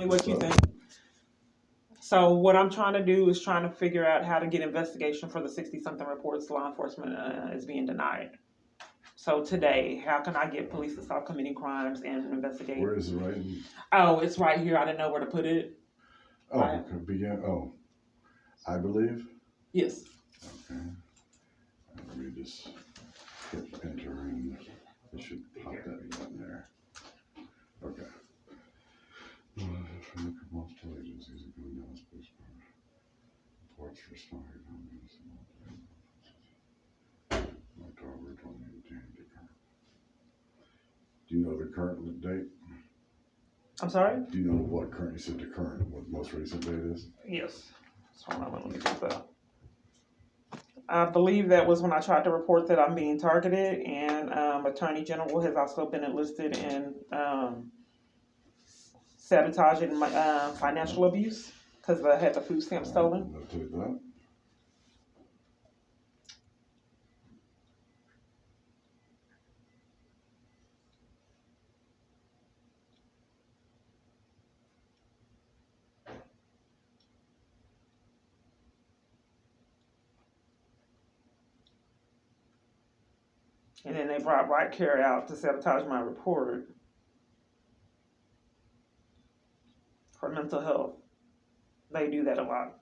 me what you think. So what I'm trying to do is trying to figure out how to get investigation for the 60-something reports law enforcement is being denied. So today, how can I get police to stop committing crimes and investigate? Where is it writing? Oh, it's right here. I didn't know where to put it. Oh, I believe? Yes. Okay. Let me just hit enter and it should pop that button there. Okay. From multiple agencies, including Dallas Police Department, reports for stalking comments. October 2018. Do you know the current date? I'm sorry? Do you know what current, you said the current, what most recent date is? Yes. So hold on, let me get that. I believe that was when I tried to report that I'm being targeted, and Attorney General has also been enlisted in sabotaging my financial abuse because I had the food stamp stolen. Notate that. And then they brought Right Care out to sabotage my report for mental health. They do that a lot.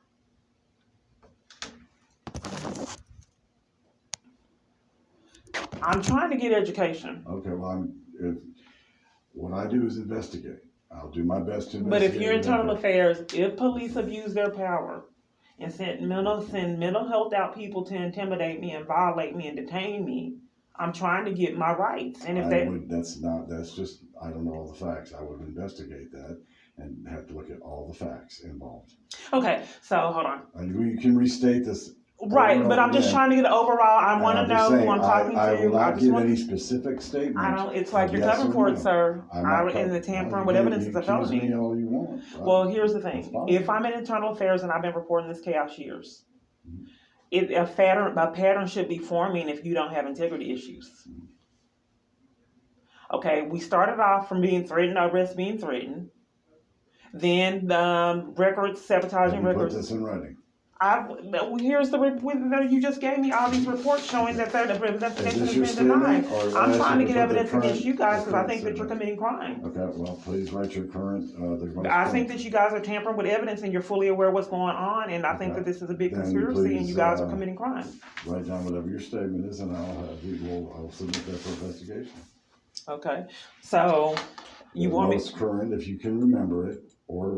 I'm trying to get education. Okay, well, what I do is investigate. I'll do my best to investigate. But if you're internal affairs, if police abuse their power and send mental health out people to intimidate me and violate me and detain me, I'm trying to get my rights. And if that's just, I don't know all the facts. I would investigate that and have to look at all the facts involved. Okay, so hold on. You can restate this. Right, but I'm just trying to get an overall. I want to know who I'm talking to. I will not give any specific statement. I don't. It's like you're covering for it, sir. In the tampering with evidence is a felony. Accuse me all you want. Right? Well, here's the thing. If I'm in internal affairs and I've been reporting this chaos years, a pattern should be forming if you don't have integrity issues. Okay, we started off from being threatened, arrest being threatened, then records, sabotaging records. Put this in writing. Here's the report. You just gave me all these reports showing that the investigation has been denied. I'm trying to get evidence against you guys because I think that you're committing crimes. Okay, well, please write your current. I think that you guys are tampering with evidence and you're fully aware of what's going on, and I think that this is a big conspiracy and you guys are committing crimes. Write down whatever your statement is, and I'll submit that for investigation. Okay, so you want me most current, if you can remember it, or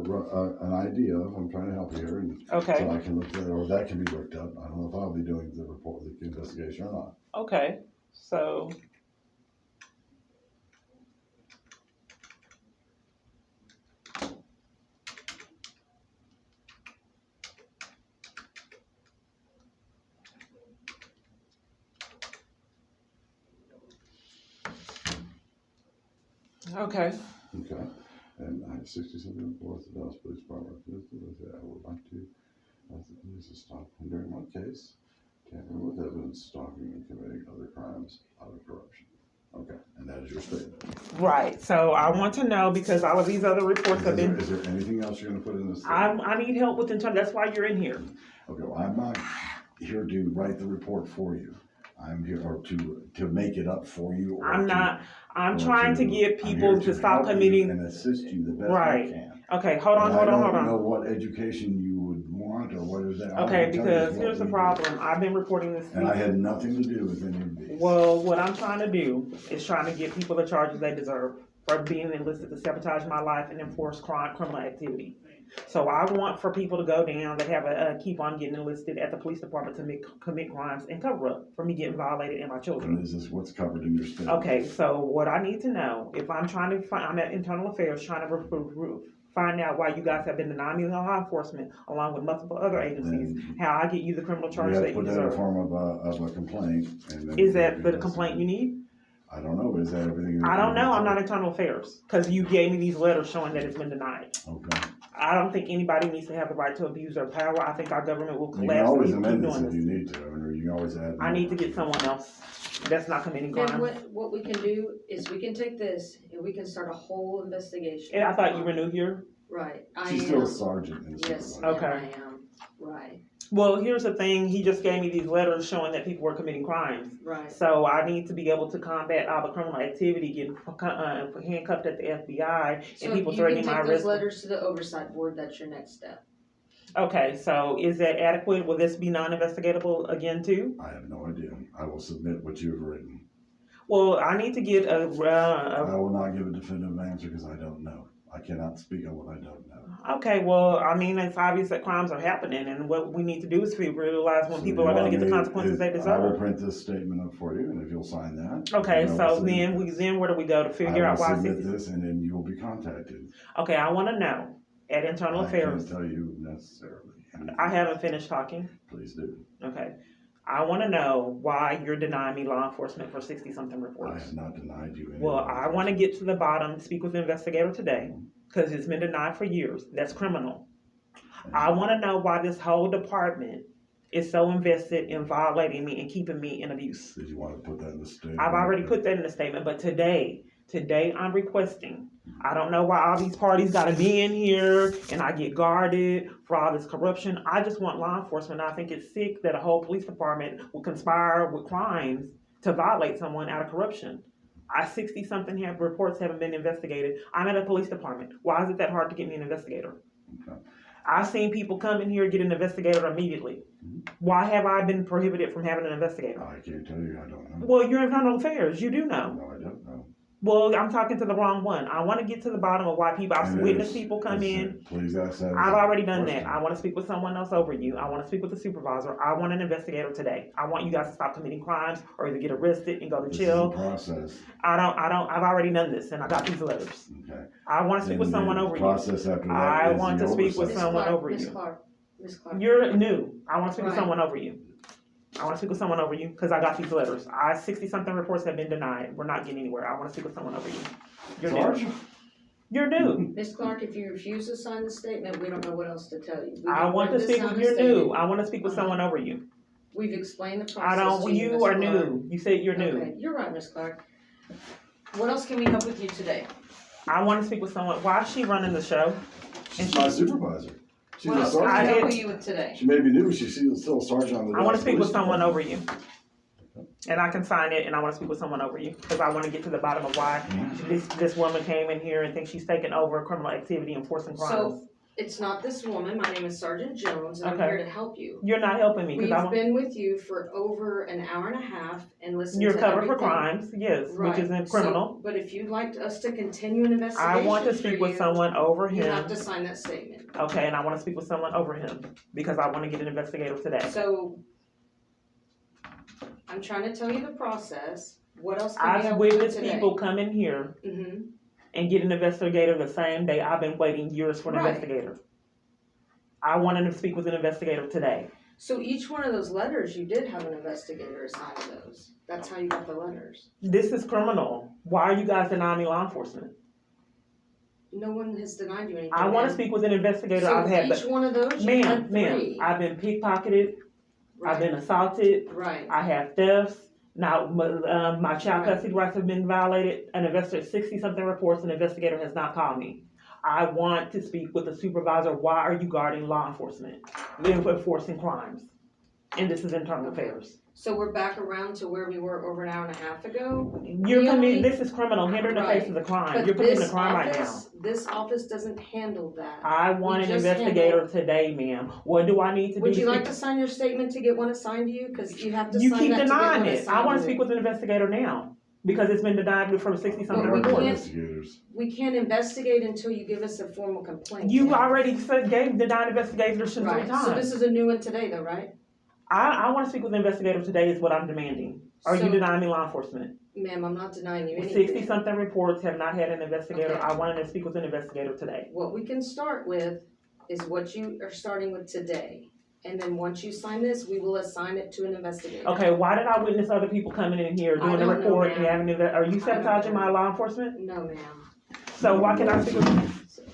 an idea of. I'm trying to help you here, and okay, so I can look at, or that can be looked up. I don't know if I'll be doing the report, the investigation, or not. Okay, so. Okay. Okay. And I have 67 reports the Dallas Police Department. I would like to ask the police to stop hindering my case, tampering with evidence, stalking, and committing other crimes out of corruption. Okay, and that is your statement. Right. So I want to know because all of these other reports have been. Is there anything else you're going to put in this statement? I need help with internal. That's why you're in here. Okay. Well, I'm not here to write the report for you. I'm here to make it up for you. I'm not. I'm trying to get people to stop committing and assist you the best right. I can. Okay, hold on. I don't know what education you would want or what is that. Okay, because here's the problem. I've been reporting this. And I had nothing to do with any of these. Well, what I'm trying to do is trying to give people the charges they deserve for being enlisted to sabotage my life and enforce criminal activity. So I want for people to go down that have keep on getting enlisted at the police department to commit crimes and cover up for me getting violated and my children. And is this what's covered in your statement? Okay, so what I need to know, if I'm trying to find, I'm at internal affairs trying to find out why you guys have been denying me law enforcement along with multiple other agencies, how I get you the criminal charges that you deserve. You have to put that in form of a complaint. And then is that the complaint you need? I don't know. Is that everything? I don't know. I'm not internal affairs because you gave me these letters showing that it's been denied. Okay. I don't think anybody needs to have the right to abuse their power. I think our government will collapse. You can always amend this if you need to, or you can always add. I need to get someone else that's not committing crimes. Then what we can do is we can take this and we can start a whole investigation. And I thought you were new here. Right, I She's still a am, sergeant and a yes, supervisor. Okay. I am, right, Well, here's the thing, he just gave me these letters showing that people were committing crimes. right. So I need to be able to combat all the criminal activity, getting handcuffed at the FBI, So and if people you can threatening my take those arrest. letters to the oversight board, that's your next step. Okay, so is that adequate? Will this be non-investigatable again too? I have no idea. I will submit what you have written. Well, I need to get I will not give a definitive answer because I don't know. I cannot speak on what I don't know. okay, well, I mean, it's obvious that crimes are happening, and what we need to do is realize when So people you are gonna want get the me- consequences they I will deserve. print this statement up for you, and if you'll sign that. Okay, then I will so then submit this. where do we go to figure I out will why submit 60? this, and then you will be contacted. Okay, I wanna know, at Internal I can't Affairs, tell you necessarily. anything. I haven't finished talking. Please do. Okay. I want to know why you're denying me law enforcement for 60-something I reports. have not denied you any. Well, I want to get to the bottom, speak with the investigator today, because it's been denied for years. That's criminal. I want to know why this whole department is so invested in violating me and keeping me in abuse. Did you want to put that in the statement? I've already put that in the statement, but today I'm requesting. I don't know why all these parties gotta be in here and I get guarded for all this corruption. I just want law enforcement. I think it's sick that a whole police department will conspire with crimes to violate someone out of corruption. 60-something reports haven't been investigated. I'm at a police department. Why is it that hard to get me an investigator? Okay. I've seen people come in here, get an investigator immediately. Why have I been prohibited from having an investigator? I can't tell you. I don't know. Well, you're internal affairs. You do know. No, I don't know. Well, I'm talking to the wrong one. I want to get to the bottom of why people, I've And witnessed there's- people come in. Please ask that. I've already done question. that. I want to speak with someone else over you. I want to speak with the supervisor. I want an investigator today. I want you guys to stop committing crimes or either get arrested and go to This jail. is a process. I've already done this and I got these letters. Okay. I want to speak with And someone the over you. process after that I is want the to speak with oversight. someone over Miss you. Miss Clark. You're new. I want to speak with Right. someone over you. I want to speak with someone over you because I got these letters. 60-something reports have been denied. We're not getting anywhere. I want to speak with someone over you. You're Sarge? new. You're new. Miss Clark, if you refuse to sign the statement, we don't know what else to tell you. We I can want to print this speak out with, and you're state new. it. I want to speak with someone over you. We've explained the I process don't, to you, you Miss are Clark. new. You said you're new. Okay, you're right, Miss Clark. What else can we help with you today? I want to speak with someone. Why is she running the show? She's my supervisor. She's What a else can we sergeant. help I- with you with today? She may be new, but she's still a sergeant on the. I want to Dallas speak with Police someone Department. over you. And I can sign it and I want to speak with someone over you because I want to get to the bottom of why this woman came in here and thinks she's taking over criminal activity and forcing crimes. So, it's not this woman, my name is Sergeant Jones, and I'm Okay. here to help you. You're not helping me We've because been with you for over an hour and a half and listened to you're everything. covered for crimes, yes, Right. which isn't criminal. So, but if you'd like us to continue an investigation I want to for speak with you, someone over you have him. to sign that statement. Okay, and I want to speak with someone over him because I want to get an investigator today. So, I'm trying to tell you the process. What else can we I've help you with witnessed today? people come in here Mm-hmm. and get an investigator the same day. I've been waiting years for an Right. investigator. I wanted to speak with an investigator today. So each one of those letters, you did have an investigator assigned to those. That's how you got the letters. This is criminal. Why are you guys denying me law enforcement? No one has denied you anything. I want to ma'am. speak with an investigator. So I've had, each one of those, you ma'am, had ma'am, three. I've been pickpocketed. I've been assaulted. Right. I have thefts. Now, my child Right. custody rights have been violated. An investigator, 60-something reports, an investigator has not called me. I want to speak with the supervisor. Why are you guarding law enforcement? Enforcing crimes. And this is internal affairs. So we're back around to where we were over an hour and a half ago. You're The committing, only- this is criminal. Hindering the Right. face of the crime. But You're committing a this crime right now. office, this office doesn't handle that. I want We an just investigator today, ma'am. What do I need to do? Would you like speak- to sign your statement to get one assigned to you? Cause you have to You sign keep that to get denying one it. assigned I want to to speak with an investigator now because it's been denied for 60-something Well, we We're reports. can't- investigators. We can't investigate until you give us a formal complaint. You ma'am. already said denied investigation 3 Right, so times. this is a new one today though, right? I want to speak with an investigator today is what I'm demanding. Are you So- denying me law enforcement? Ma'am, I'm not denying you anything. 60-something reports have not had an investigator. Okay. I wanted to speak with an investigator today. What we can start with is what you are starting with today. And then once you sign this, we will assign it to an investigator. Okay, why did I witness other people coming in here I doing a don't know, report and ma'am. having, are you don't sabotaging know. my law enforcement? No, ma'am. So why can I speak with,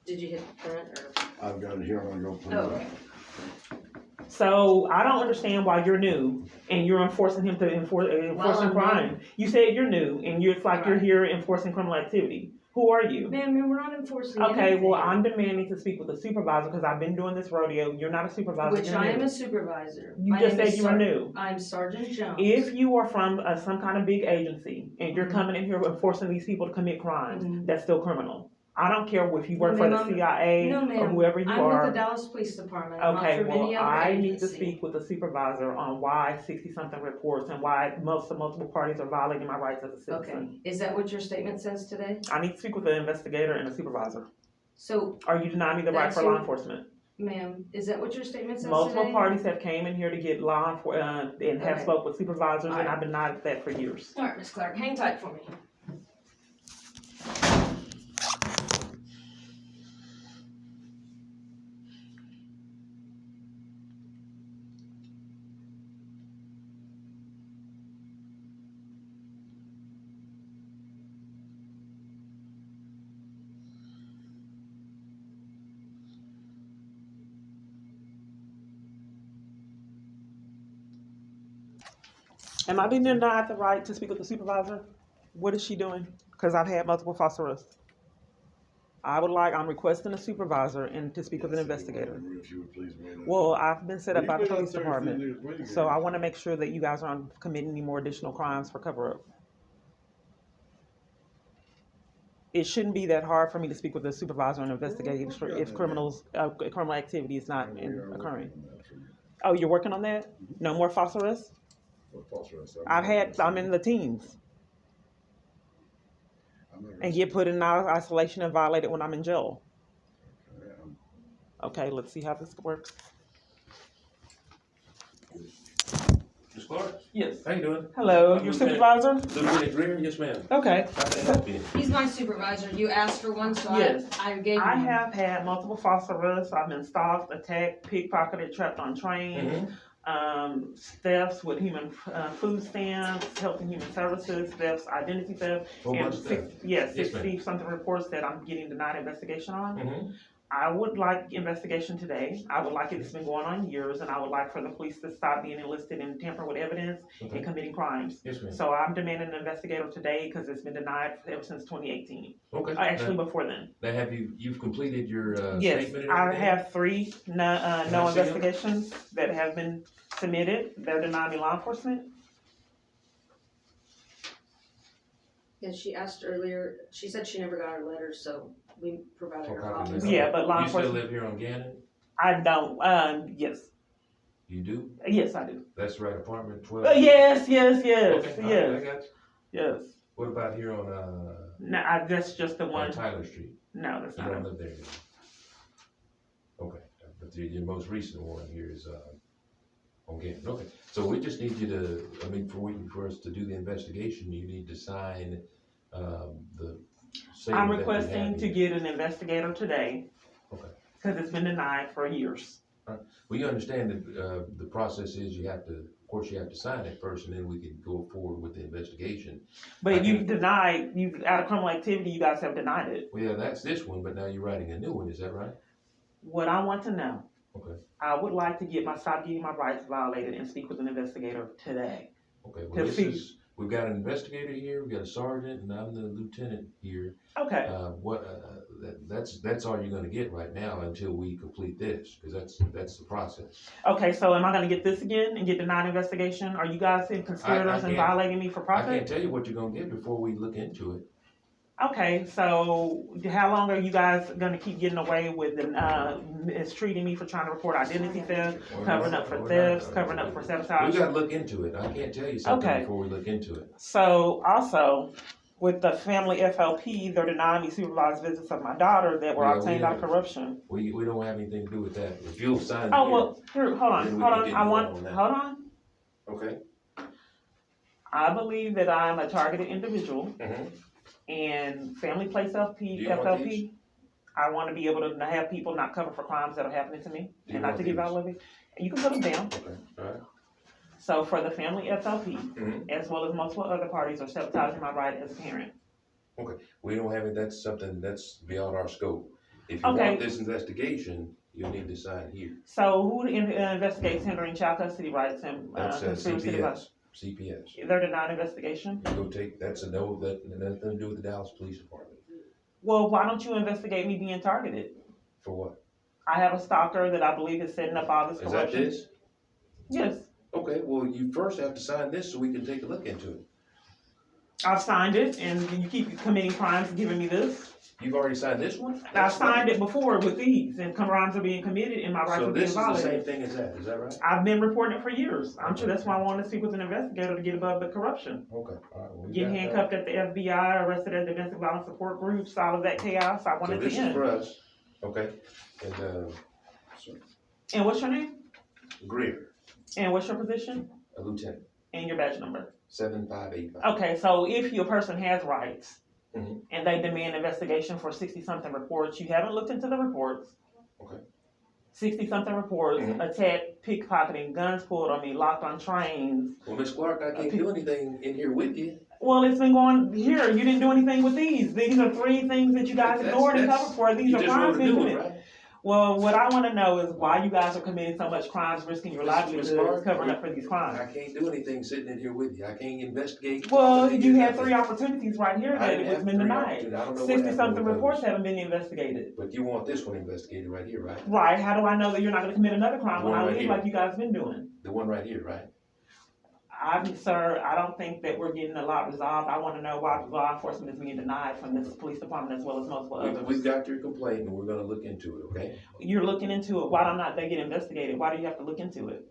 Did you hit the print or? I've got it here. I'm gonna go print Oh, it out. okay. so I don't understand why you're new and you're enforcing him to enforcing I'm crime. You said you're new and it's like you're Right. here enforcing criminal activity. Who are you? Ma'am, we're not enforcing Okay, anything. well, I'm demanding to speak with the supervisor because I've been doing this rodeo. You're not a supervisor. Which you're I am new. a supervisor. You My just name said is you were new. I'm Sergeant Jones. If you are from some kind of big agency and you're Mhm. coming in here and forcing these people to commit crimes, Mhm. that's still criminal. I don't care if you work No, for the ma'am, CIA No, or ma'am. whoever you I'm are. with the Dallas Police Department. I'm not Okay, from well, any other I need to agency. speak with the supervisor on why 60-something reports and why multiple parties are violating my rights as a citizen. Okay, is that what your statement says today? I need to speak with the investigator and the supervisor. So, Or you deny me the right That's for your- law enforcement. ma'am, is that what your statement says Multiple today? parties have came in here to get and have Okay. spoke with supervisors, and Alright. I've denied that for years. All right, Ms. Clark, hang tight for me. Am I being denied the right to speak with the supervisor? What is she doing? Because I've had multiple false arrests. I'm requesting a supervisor and to speak with an investigator. If you would please wait. Well, I've been set up by the Well, you police put it out there for department, the waiting so I area. want to make sure that you guys aren't committing any more additional crimes for cover-up. It shouldn't be that hard for me to speak with a supervisor and investigate if criminal activity is not We are working occurring. on that for you. Oh, you're working on that? No more false arrests? What false arrest? I'm in the teens I'm not and get put in isolation and violated when I'm in jail. Okay, Okay, let's see how this works. Ms. Clark, Yes. how you doing? Hello, I'm your Lieutenant- supervisor? Lieutenant Greer, yes ma'am. Okay. How can I help you? He's my supervisor. You asked for one, so Yes. I gave you I one. have had multiple false arrests. I've been stalked, attacked, pickpocketed, trapped on trains, thefts with food stamps, health and human services, thefts, identity theft, Whole and bunch of stuff. Yes, ma'am. 60-something reports that I'm getting denied investigation on. Mhm. I would like investigation today. I would like it. It's been going on years, and I would like for the police to stop being enlisted and tampering with evidence Okay. and committing crimes. Yes, ma'am. So I'm demanding an investigator today because it's been denied ever since 2018. Okay. Actually, before then. Now you've completed your Yes, statement and I everything? have 3 no I see them? investigations that have been submitted. They're denying me law enforcement. Yeah, she asked earlier, she said she never got her letter, so we provided her Okay. copies. Yeah, but law You still enforcement. live here on Gannon? I don't. Yes, You do? yes, I do. That's right, apartment 12? Yes, Okay, all right, I yes, got you. yes. What about here on, No, that's just the on one. Tyler Street? No, that's You not. don't live there anymore? Okay, but your most recent one here is, on Gannon, okay. So we just need you to, for us to do the investigation, you need to sign, the statement I'm that you requesting have to here. get an investigator today. Okay. Because it's been denied for years. Well, you understand that, the process is you have to sign it first, and then we can go forward with the investigation. But you've denied, out of criminal activity, you guys have denied it. Well, yeah, that's this one, but now you're writing a new one, is that right? What I want to know, Okay, I would like to stop getting my rights violated and speak with an investigator today. okay, well, To see- we've got an investigator here, we've got a sergeant, and I'm the lieutenant here. Okay, That's all you're gonna get right now until we complete this, because that's the process. okay, so am I gonna get this again and get denied investigation? Are you guys in conspirators and can't- violating me for I can't profit? tell you what you're gonna get before we look into it. Okay, so how long are you guys gonna keep getting away with mistreating me for trying to report identity theft, covering up for thefts, covering up for We sabotage? gotta look into it, I can't tell you something Okay. before we look into it. So also, with the family FLP, they're denying me supervised visits of my daughter that were Yeah, we obtained out of have- corruption. We don't have anything to do with that, if you'll sign Oh, here. well, here, hold on, Then we hold can on, get I you want, on that. hold on. Okay. I believe that I'm a targeted individual Mhm. and family place FLP, Do you want FLP. I want to be able to have people not covered for crimes that are happening to me Do you and not want to give these? out living. You can put them down. Okay, alright. So for the family FLP, Mhm. as well as multiple other parties are sabotaging my right as a parent. We don't have it, that's something that's beyond our scope. If you Okay. want this investigation, you'll need to sign here. So who investigates hindering child custody rights and That's conspiracy to violence? CPS. They're denying investigation? Go take, that's a no, that nothing to do with the Dallas Police Department. Well, why don't you investigate me being targeted? For what? I have a stalker that I believe is setting up all this Is that corruption. this? Yes, Okay, well, you first have to sign this so we can take a look into it. I've signed it, and you keep committing crimes and giving me this. You've already signed this one? I signed it before with these, and crimes are being committed, and my rights So are being this is the same violated. thing as that, is that right? I've been reporting it for years. I'm sure that's why I wanted to speak with an investigator to get above the corruption. Okay, all right. Well, we Getting got that. handcuffed at the FBI, arrested at domestic violence support groups, all of that chaos. I So wanted this to is for end. us, okay? And, And what's your name? Greer, And what's your position? a lieutenant, And your badge number? 7585. Okay, so if your person has rights Mhm. and they demand investigation for 60-something reports, you haven't looked into the reports. Okay. 60-something reports, Mhm. attack, pickpocketing, guns pulled on me, locked on trains. Well, Miss Clark, I can't do anything in here with you. Well, it's been going here. You didn't do anything with these. These are 3 things that you guys That's- ignored and that's- covered for. These You are just crimes wrote a being new one, committed. right? Well, what I want to know is why you guys are committing so much crimes, risking your Miss livelihoods, Clark, covering up for these I crimes. can't do anything sitting in here with you. I can't investigate. Well, nothing, you had nothing. 3 opportunities right here I that didn't it was have been 3 denied. opportunities. I don't know what 60 happened something with reports those. haven't been investigated. But you want this one investigated right here, right? Right, how do I know that you're not gonna commit another crime when One I right leave here. like you guys been doing? The one right here, right? Sir, I don't think that we're getting a lot resolved. I wanna know why law enforcement is being denied from this police department as well as multiple We've others. got your complaint and we're gonna look into it, okay? You're looking into it, why don't not they get investigated? Why do you have to look into it?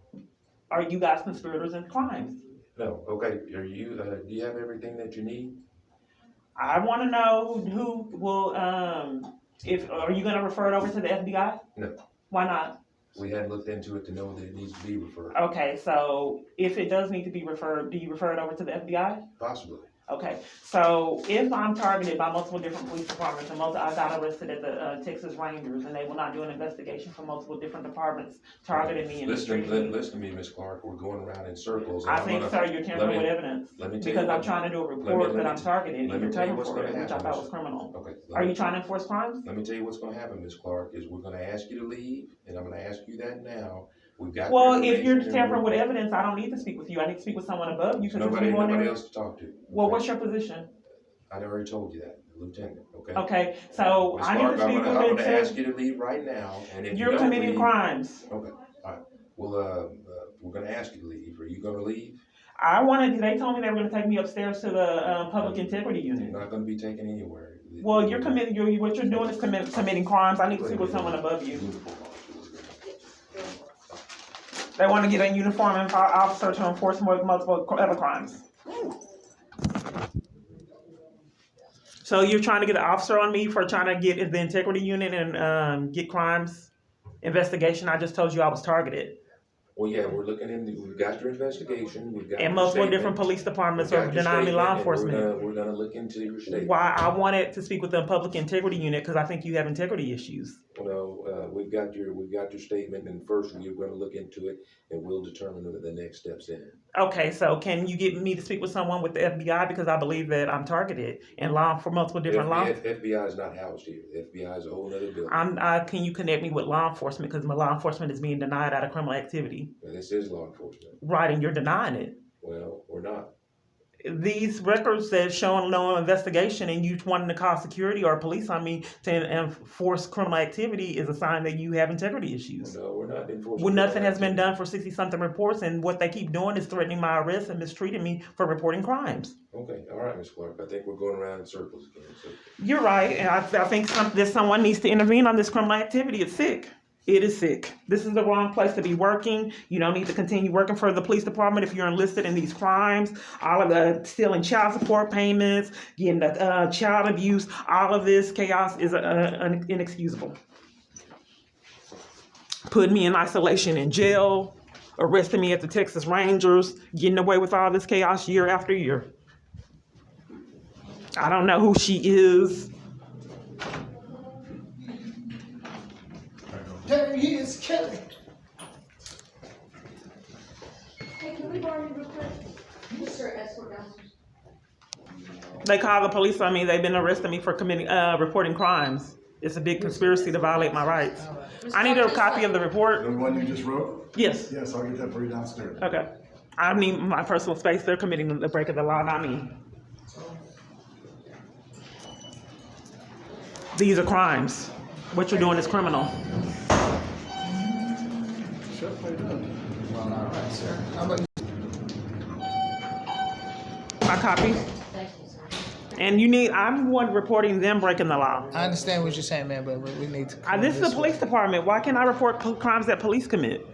Are you guys conspirators in crimes? No, okay, are you, do you have everything that you need? I wanna know who will, are you gonna refer it over to the FBI? No. Why not? We hadn't looked into it to know that it needs to be referred, Okay, so if it does need to be referred, do you refer it over to the FBI? possibly. Okay, so if I'm targeted by multiple different police departments and I got arrested at the Texas Rangers and they will not do an investigation for multiple different departments targeting me and Listen, mistreating me. listen to me, Miss Clark, we're going around in circles. I and I'm think, gonna- sir, you're tampering let with me- evidence let me tell you because I'm what- trying to do a let report me that I'm targeted and let me you're tell you covering what's for gonna it, which I happen, thought Miss- was criminal. Okay. Are you trying to enforce crimes? Let me tell you what's gonna happen, Miss Clark, is we're gonna ask you to leave, and I'm gonna ask you that now. We've got. Well, your if you're information and tampering with we're- evidence, I don't need to speak with you. I need to speak with someone above you because it's Nobody, been going nobody in. else to talk to. Well, Okay? what's your position? I already told you that, Lieutenant, okay? Okay, so Miss I need Clark, to I'm speak gonna with ask it you to leave right now, and if you You're don't committing leave. crimes. Okay, all right. Well, we're gonna ask you to leave. Are you gonna leave? They told me they were gonna take me upstairs to the public integrity You're unit. not gonna be taken anywhere. Well, you're committing, what you're doing is committing crimes. I need to speak with someone above you. They want to get a uniform and officer to enforce multiple other crimes. So you're trying to get an officer on me for trying to get the integrity unit and get crimes investigation. I just told you I was targeted. Well, yeah, we're looking into, we've got your investigation, we've got. And your multiple statement, different police departments we've are got your denying me law statement, and enforcement. We're gonna look into your statement. Why I wanted to speak with the public integrity unit because I think you have integrity issues. Well, we've got your statement, and first we're gonna look into it, and we'll determine the next steps in. Okay, so can you get me to speak with someone with the FBI because I believe that I'm targeted and for multiple different law. FBI is not housed here. FBI is a whole other building. Can you connect me with law enforcement because my law enforcement is being denied out of criminal activity. Well, this is law enforcement. Right, and you're denying it. Well, we're not. These records that show no investigation and you wanting to call security or police on me to enforce criminal activity is a sign that you have integrity issues. No, we're not enforcing. Well, nothing has been criminal done for 60-something reports, and what they keep doing is threatening my arrest and mistreating me for reporting crimes. activity. Okay, all right, Ms. Clark. I think we're going around in circles again. So You're right, and I think someone needs to intervene on this criminal activity. It's sick. It is sick. This is the wrong place to be working. You don't need to continue working for the police department if you're enlisted in these crimes. All of the stealing child support payments, getting the child abuse, all of this chaos is inexcusable. Putting me in isolation in jail, arresting me at the Texas Rangers, getting away with all this chaos year after year. I don't know who she is. There he is, Kelly. Hey, can we borrow you real quick? Mr. Escort Officer. They call the police on me. They've been arresting me for committing, reporting crimes. It's a big conspiracy to violate my rights. I need a copy of the report. The one you just wrote? Yes. Yes, I'll get that for you downstairs. Okay. I need my personal space. They're committing the break of the law, not me. These are crimes. What you're doing is criminal. Sure, how you doing? Well, all right, sir. How about you? My copy. And I'm the one reporting them breaking the law. I understand what you're saying, man, but we need to. This is the police department. Why can't I report crimes that police commit?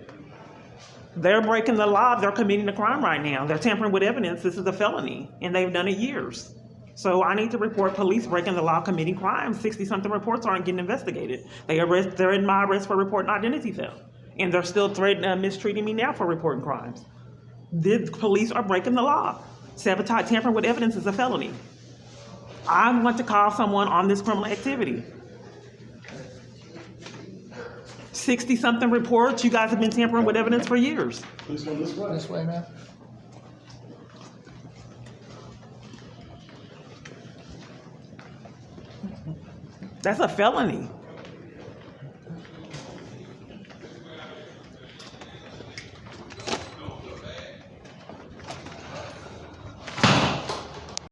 They're breaking the law. They're committing a crime right now. They're tampering with evidence. This is a felony, and they've done it years. So I need to report police breaking the law, committing crimes. 60-something reports aren't getting investigated. They're in my arrest for reporting identity theft, and they're still mistreating me now for reporting crimes. The police are breaking the law. Sabotage, tampering with evidence is a felony. I want to call someone on this criminal activity. 60-something reports. You guys have been tampering with evidence for years. Please go this way. This way, man. That's a felony.